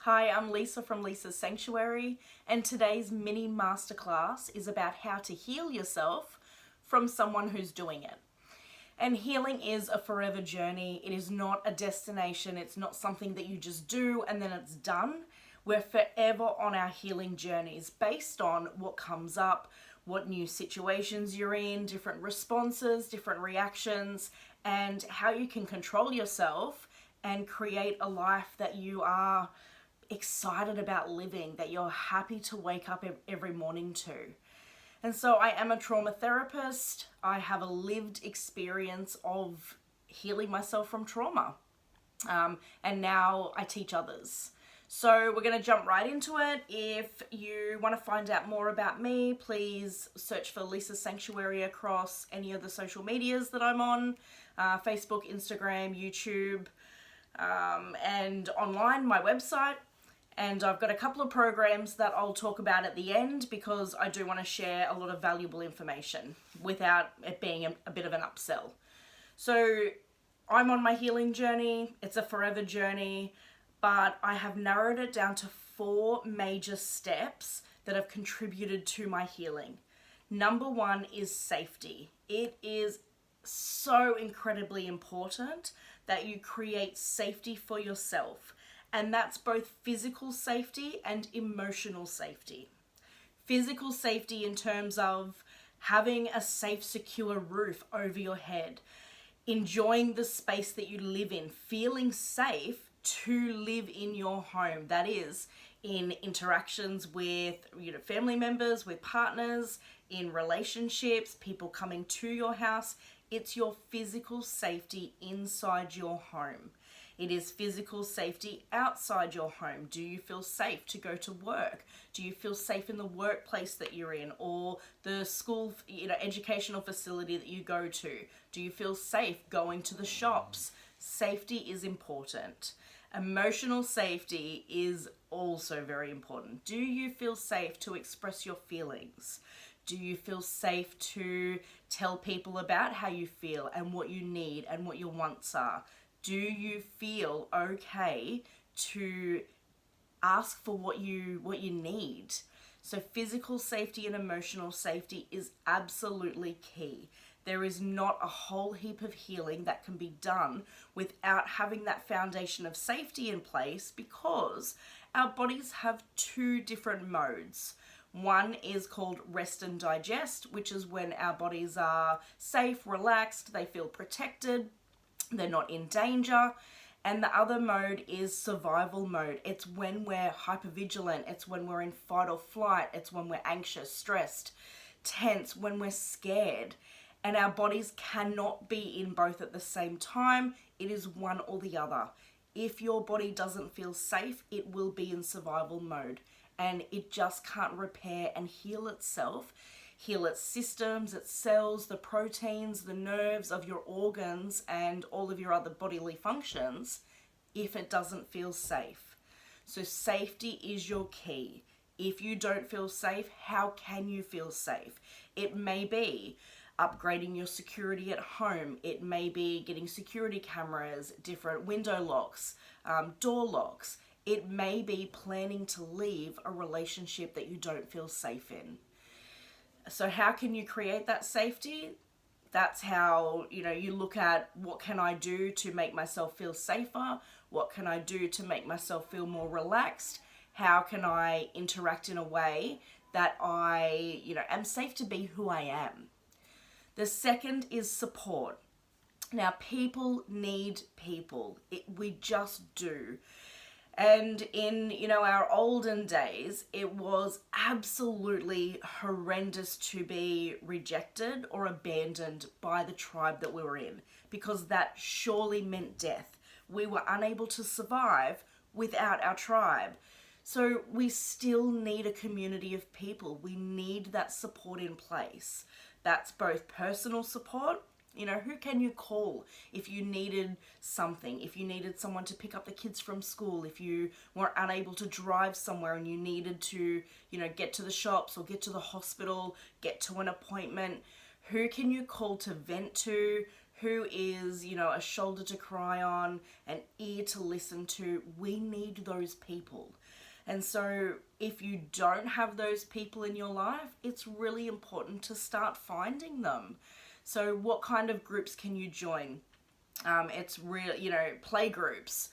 Hi, I'm Lisa from Lisa's Sanctuary, and today's mini masterclass is about how to heal yourself from someone who's doing it. And healing is a forever journey. It is not a destination. It's not something that you just do and then it's done. We're forever on our healing journeys based on what comes up, what new situations you're in, different responses, different reactions, and how you can control yourself and create a life that you are excited about living, that you're happy to wake up every morning to. And so I am a trauma therapist. I have a lived experience of healing myself from trauma. And now I teach others. So we're going to jump right into it. If you want to find out more about me, please search for Lisa Sanctuary across any of the social medias that I'm on, Facebook, Instagram, YouTube, and online, my website. And I've got a couple of programs that I'll talk about at the end because I do want to share a lot of valuable information without it being a bit of an upsell. So I'm on my healing journey. It's a forever journey, but I have narrowed it down to 4 major steps that have contributed to my healing. Number 1 is safety. It is so incredibly important that you create safety for yourself. And that's both physical safety and emotional safety. Physical safety in terms of having a safe, secure roof over your head, enjoying the space that you live in, feeling safe to live in your home. That is in interactions with family members, with partners, in relationships, people coming to your house. It's your physical safety inside your home. It is physical safety outside your home. Do you feel safe to go to work? Do you feel safe in the workplace that you're in or the school, educational facility that you go to? Do you feel safe going to the shops? Safety is important. Emotional safety is also very important. Do you feel safe to express your feelings? Do you feel safe to tell people about how you feel and what you need and what your wants are? Do you feel okay to ask for what you need? So physical safety and emotional safety is absolutely key. There is not a whole heap of healing that can be done without having that foundation of safety in place, because our bodies have 2 different modes. One is called rest and digest, which is when our bodies are safe, relaxed, they feel protected, they're not in danger. And the other mode is survival mode. It's when we're hypervigilant. It's when we're in fight or flight. It's when we're anxious, stressed, tense, when we're scared. And our bodies cannot be in both at the same time. It is one or the other. If your body doesn't feel safe, it will be in survival mode. And it just can't repair and heal itself, heal its systems, its cells, the proteins, the nerves of your organs and all of your other bodily functions if it doesn't feel safe. So safety is your key. If you don't feel safe, how can you feel safe? It may be upgrading your security at home. It may be getting security cameras, different window locks, door locks. It may be planning to leave a relationship that you don't feel safe in. So how can you create that safety? That's how, you look at what can I do to make myself feel safer? What can I do to make myself feel more relaxed? How can I interact in a way that I, am safe to be who I am? The second is support. Now, people need people. We just do. And in, our olden days, it was absolutely horrendous to be rejected or abandoned by the tribe that we were in, because that surely meant death. We were unable to survive without our tribe. So we still need a community of people. We need that support in place. That's both personal support. Who can you call if you needed something, if you needed someone to pick up the kids from school, if you were unable to drive somewhere and you needed to, get to the shops or get to the hospital, get to an appointment? Who can you call to vent to? who is, you know, a shoulder to cry on, an ear to listen to. We need those people. And so if you don't have those people in your life, it's really important to start finding them. So what kind of groups can you join? It's real, you know, play groups,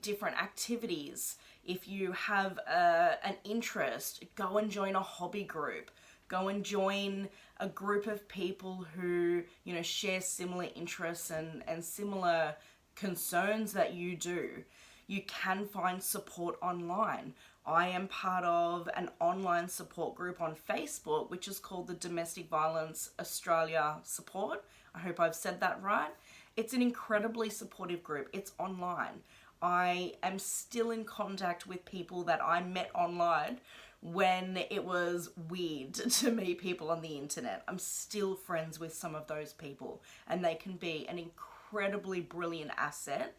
different activities. If you have an interest, go and join a hobby group. Go and join a group of people who, you know, share similar interests and similar concerns that you do. You can find support online. I am part of an online support group on Facebook, which is called the Domestic Violence Australia Support. I hope I've said that right. It's an incredibly supportive group. It's online. I am still in contact with people that I met online when it was weird to meet people on the internet. I'm still friends with some of those people, and they can be an incredibly brilliant asset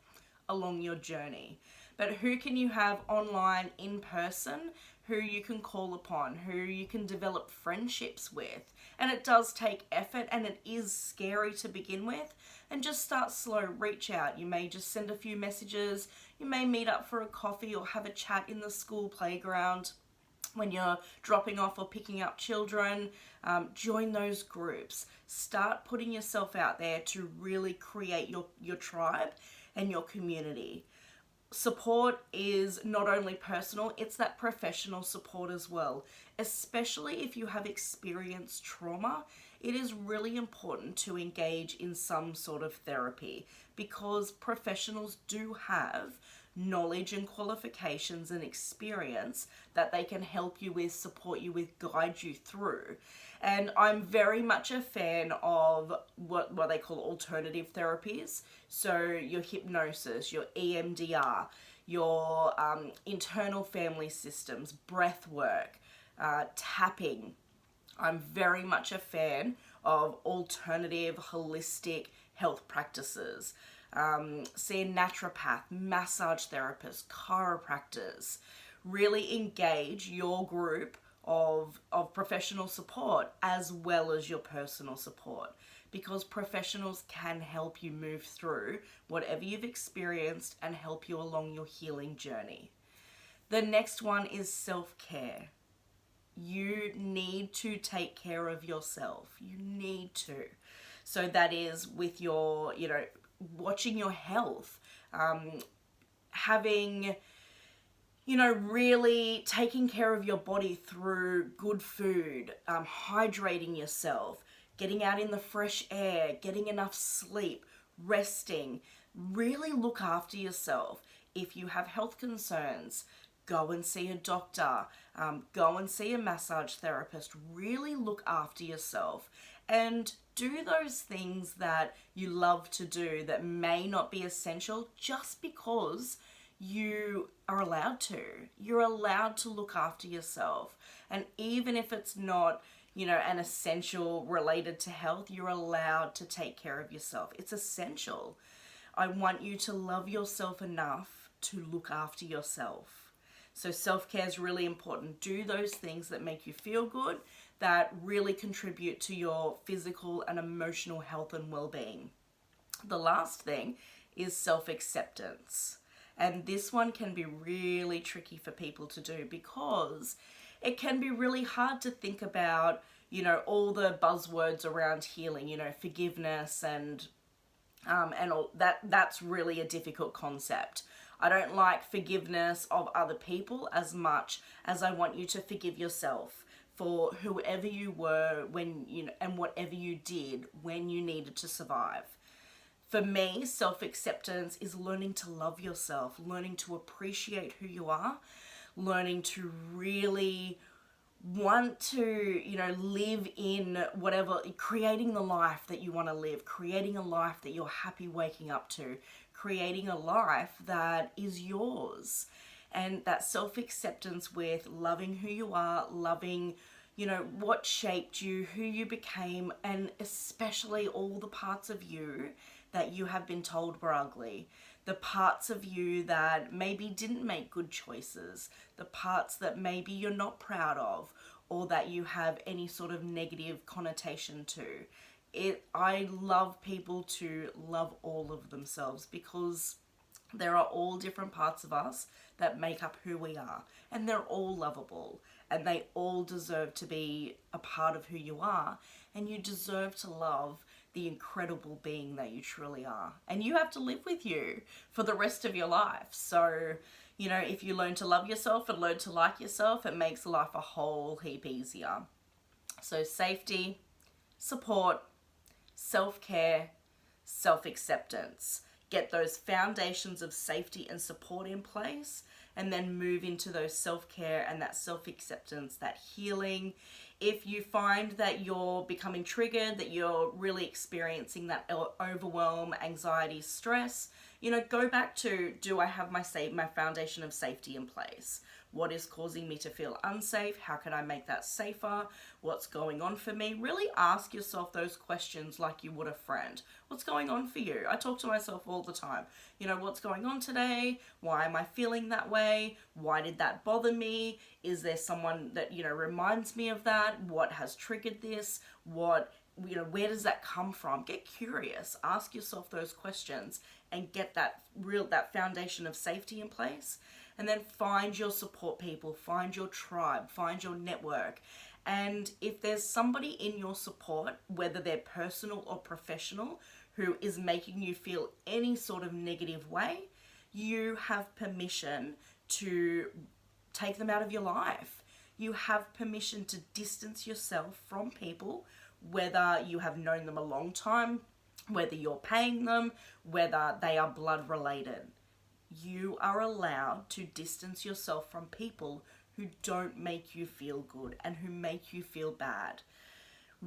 along your journey. But who can you have online, in person, who you can call upon, who you can develop friendships with? And it does take effort, and it is scary to begin with. And just start slow, reach out. You may just send a few messages. You may meet up for a coffee or have a chat in the school playground when you're dropping off or picking up children. Join those groups. Start putting yourself out there to really create your tribe and your community. Support is not only personal, it's that professional support as well. Especially if you have experienced trauma, it is really important to engage in some sort of therapy, because professionals do have knowledge and qualifications and experience that they can help you with, support you with, guide you through. And I'm very much a fan of what they call alternative therapies. So your hypnosis, your EMDR, your internal family systems, breath work, tapping. I'm very much a fan of alternative, holistic health practices. See a naturopath, massage therapist, chiropractors. Really engage your group of professional support as well as your personal support, because professionals can help you move through whatever you've experienced and help you along your healing journey. The next one is self-care. You need to take care of yourself. You need to. So that is with your, you know, watching your health, having, you know, really taking care of your body through good food, hydrating yourself, getting out in the fresh air, getting enough sleep, resting. Really look after yourself. If you have health concerns, go and see a doctor, go and see a massage therapist. Really look after yourself and do those things that you love to do that may not be essential just because you are allowed to. You're allowed to look after yourself. And even if it's not, you know, an essential related to health, you're allowed to take care of yourself. It's essential. I want you to love yourself enough to look after yourself. So self-care is really important. Do those things that make you feel good, that really contribute to your physical and emotional health and well-being. The last thing is self-acceptance. And this one can be really tricky for people to do, because it can be really hard to think about, you know, all the buzzwords around healing, you know, forgiveness and all that. That's really a difficult concept. I don't like forgiveness of other people as much as I want you to forgive yourself for whoever you were when, you know, and whatever you did when you needed to survive. For me, self-acceptance is learning to love yourself, learning to appreciate who you are, learning to really want to, you know, live in whatever, creating the life that you want to live, creating a life that you're happy waking up to, creating a life that is yours. And that self-acceptance with loving who you are, loving, you know, what shaped you, who you became, and especially all the parts of you that you have been told were ugly. The parts of you that maybe didn't make good choices, the parts that maybe you're not proud of, or that you have any sort of negative connotation to. I love people to love all of themselves, because there are all different parts of us that make up who we are, and they're all lovable, and they all deserve to be a part of who you are, and you deserve to love the incredible being that you truly are. And you have to live with you for the rest of your life. So, you know, if you learn to love yourself and learn to like yourself, it makes life a whole heap easier. So safety, support, self-care, self-acceptance. Get those foundations of safety and support in place, and then move into those self-care and that self-acceptance, that healing. If you find that you're becoming triggered, that you're really experiencing that overwhelm, anxiety, stress, you know, go back to, do I have my foundation of safety in place? What is causing me to feel unsafe? How can I make that safer? What's going on for me? Really ask yourself those questions like you would a friend. What's going on for you? I talk to myself all the time. You know, what's going on today? Why am I feeling that way? Why did that bother me? Is there someone that, you know, reminds me of that? What has triggered this? What, you know, where does that come from? Get curious. Ask yourself those questions and get that foundation of safety in place. And then find your support people, find your tribe, find your network. And if there's somebody in your support, whether they're personal or professional, who is making you feel any sort of negative way, you have permission to take them out of your life. You have permission to distance yourself from people, whether you have known them a long time, whether you're paying them, whether they are blood related. You are allowed to distance yourself from people who don't make you feel good and who make you feel bad.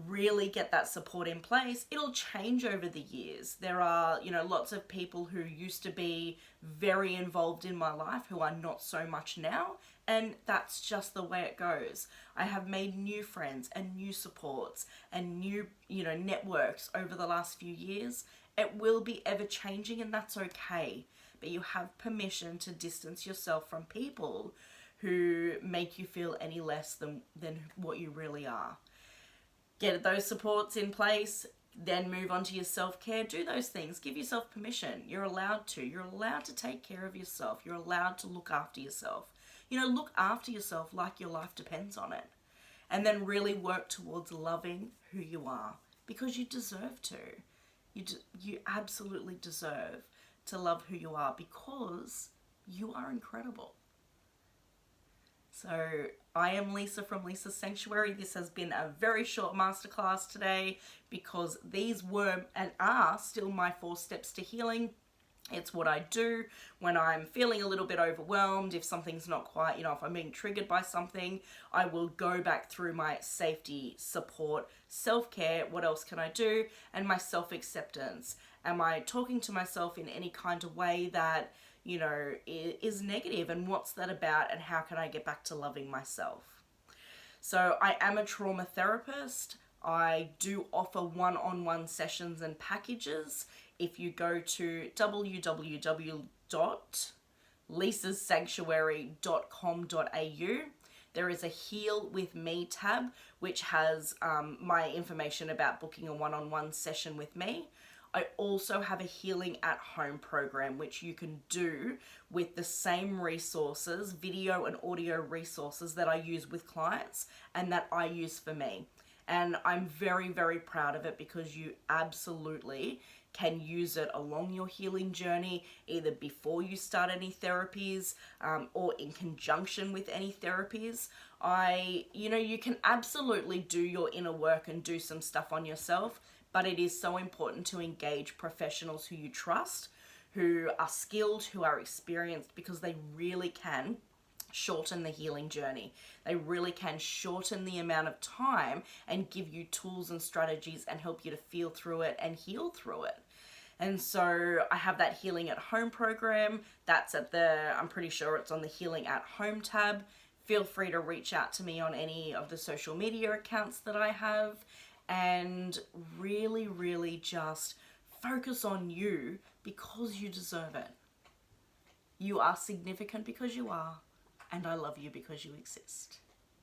Really get that support in place. It'll change over the years. There are, you know, lots of people who used to be very involved in my life who are not so much now, and that's just the way it goes. I have made new friends and new supports and new, you know, networks over the last few years. It will be ever changing, and that's okay. But you have permission to distance yourself from people who make you feel any less than what you really are. Get those supports in place, then move on to your self-care. Do those things. Give yourself permission. You're allowed to. You're allowed to take care of yourself. You're allowed to look after yourself. You know, look after yourself like your life depends on it. And then really work towards loving who you are, because you deserve to. You absolutely deserve to love who you are, because you are incredible. So I am Lisa from Lisa's Sanctuary. This has been a very short masterclass today, because these were and are still my 4 steps to healing. It's what I do when I'm feeling a little bit overwhelmed. If something's not quite, you know, if I'm being triggered by something, I will go back through my safety, support, self-care, what else can I do, and my self-acceptance. Am I talking to myself in any kind of way that, you know, is negative, and what's that about, and how can I get back to loving myself? So I am a trauma therapist. I do offer one-on-one sessions and packages. If you go to www.lisassanctuary.com.au, there is a Heal With Me tab, which has my information about booking a one-on-one session with me. I also have a Healing at Home program, which you can do with the same resources, video and audio resources that I use with clients and that I use for me. And I'm very, very proud of it, because you absolutely can use it along your healing journey, either before you start any therapies or in conjunction with any therapies. You can absolutely do your inner work and do some stuff on yourself, but it is so important to engage professionals who you trust, who are skilled, who are experienced, because they really can shorten the healing journey. They really can shorten the amount of time and give you tools and strategies and help you to feel through it and heal through it. And so I have that Healing at Home program. That's I'm pretty sure it's on the Healing at Home tab. Feel free to reach out to me on any of the social media accounts that I have, and really, really just focus on you, because you deserve it. You are significant because you are, and I love you because you exist.